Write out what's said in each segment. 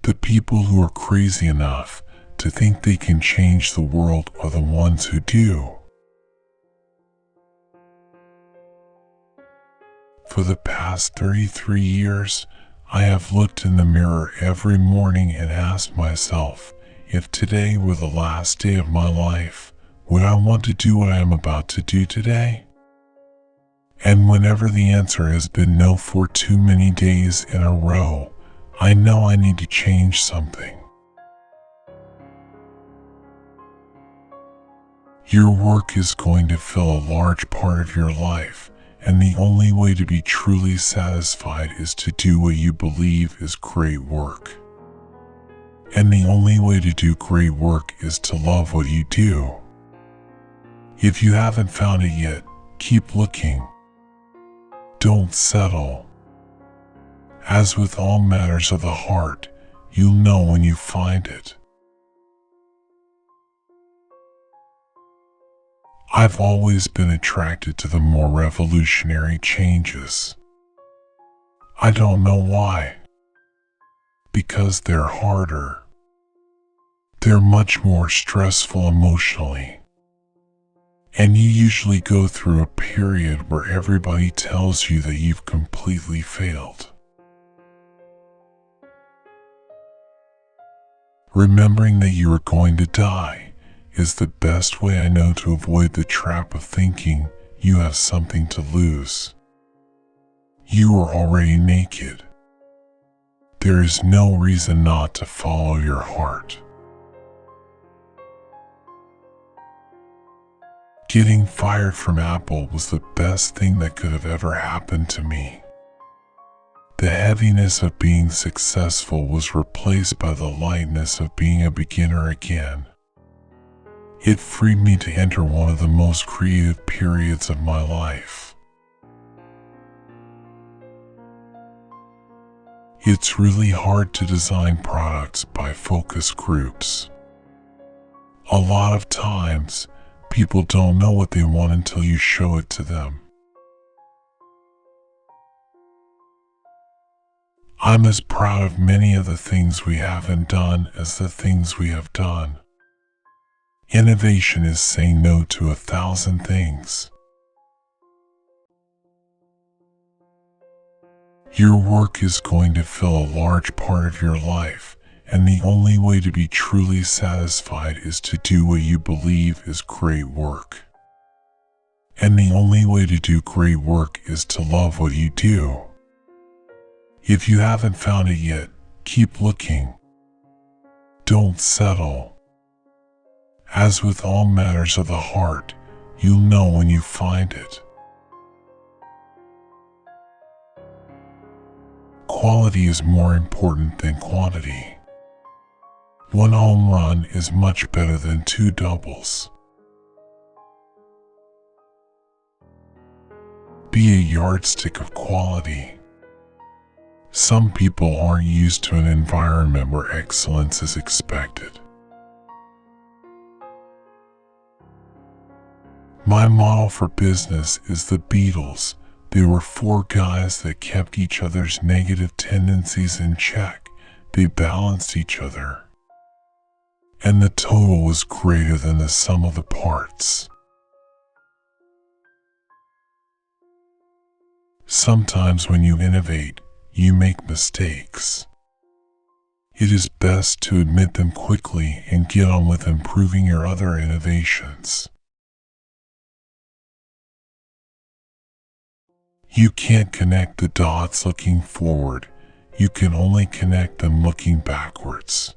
The people who are crazy enough to think they can change the world are the ones who do. For the past 33 years, I have looked in the mirror every morning and asked myself, if today were the last day of my life, would I want to do what I am about to do today? And whenever the answer has been no for too many days in a row, I know I need to change something. Your work is going to fill a large part of your life, and the only way to be truly satisfied is to do what you believe is great work. And the only way to do great work is to love what you do. If you haven't found it yet, keep looking. Don't settle. As with all matters of the heart, you'll know when you find it. I've always been attracted to the more revolutionary changes. I don't know why. Because they're harder. They're much more stressful emotionally. And you usually go through a period where everybody tells you that you've completely failed. Remembering that you are going to die is the best way I know to avoid the trap of thinking you have something to lose. You are already naked. There is no reason not to follow your heart. Getting fired from Apple was the best thing that could have ever happened to me. The heaviness of being successful was replaced by the lightness of being a beginner again. It freed me to enter one of the most creative periods of my life. It's really hard to design products by focus groups. A lot of times, people don't know what they want until you show it to them. I'm as proud of many of the things we haven't done as the things we have done. Innovation is saying no to 1,000 things. Your work is going to fill a large part of your life, and the only way to be truly satisfied is to do what you believe is great work. And the only way to do great work is to love what you do. If you haven't found it yet, keep looking. Don't settle. As with all matters of the heart, you'll know when you find it. Quality is more important than quantity. One home run is much better than 2 doubles. Be a yardstick of quality. Some people aren't used to an environment where excellence is expected. My model for business is the Beatles. They were 4 guys that kept each other's negative tendencies in check. They balanced each other. And the total was greater than the sum of the parts. Sometimes when you innovate, you make mistakes. It is best to admit them quickly and get on with improving your other innovations. You can't connect the dots looking forward, you can only connect them looking backwards.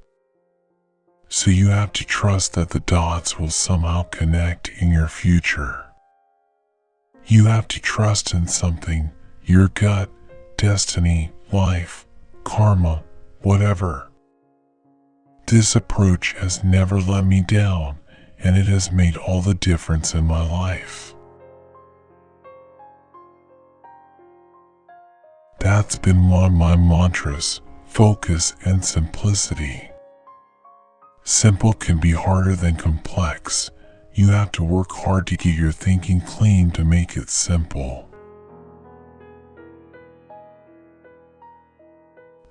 So you have to trust that the dots will somehow connect in your future. You have to trust in something, your gut, destiny, life, karma, whatever. This approach has never let me down, and it has made all the difference in my life. That's been one of my mantras, focus and simplicity. Simple can be harder than complex. You have to work hard to get your thinking clean to make it simple.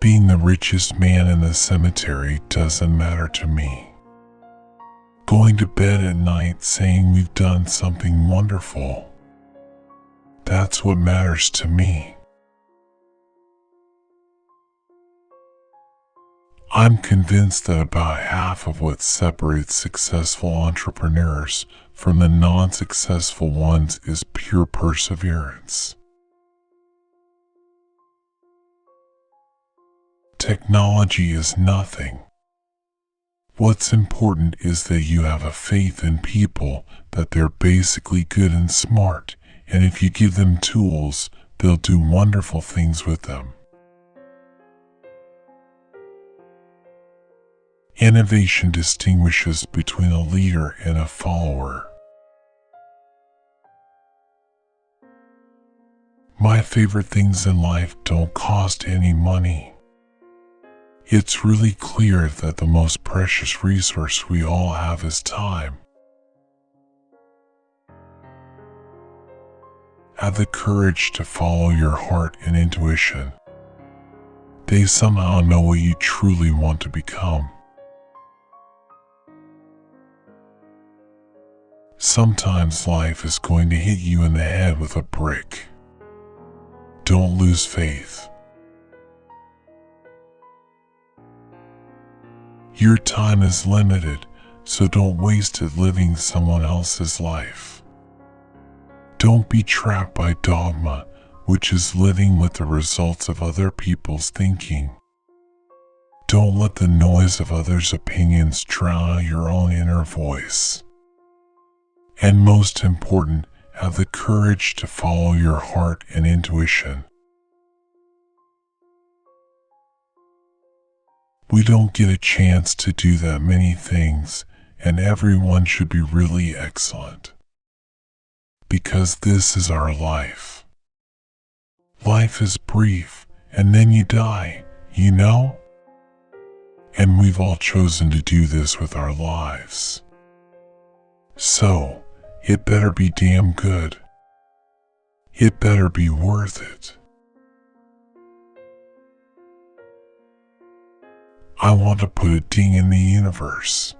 Being the richest man in the cemetery doesn't matter to me. Going to bed at night saying we've done something wonderful, that's what matters to me. I'm convinced that about half of what separates successful entrepreneurs from the non-successful ones is pure perseverance. Technology is nothing. What's important is that you have a faith in people, that they're basically good and smart, and if you give them tools, they'll do wonderful things with them. Innovation distinguishes between a leader and a follower. My favorite things in life don't cost any money. It's really clear that the most precious resource we all have is time. Have the courage to follow your heart and intuition. They somehow know what you truly want to become. Sometimes life is going to hit you in the head with a brick. Don't lose faith. Your time is limited, so don't waste it living someone else's life. Don't be trapped by dogma, which is living with the results of other people's thinking. Don't let the noise of others' opinions drown out your own inner voice. And most important, have the courage to follow your heart and intuition. We don't get a chance to do that many things, and everyone should be really excellent. Because this is our life. Life is brief, and then you die, you know? And we've all chosen to do this with our lives. So, it better be damn good. It better be worth it. I want to put a ding in the universe.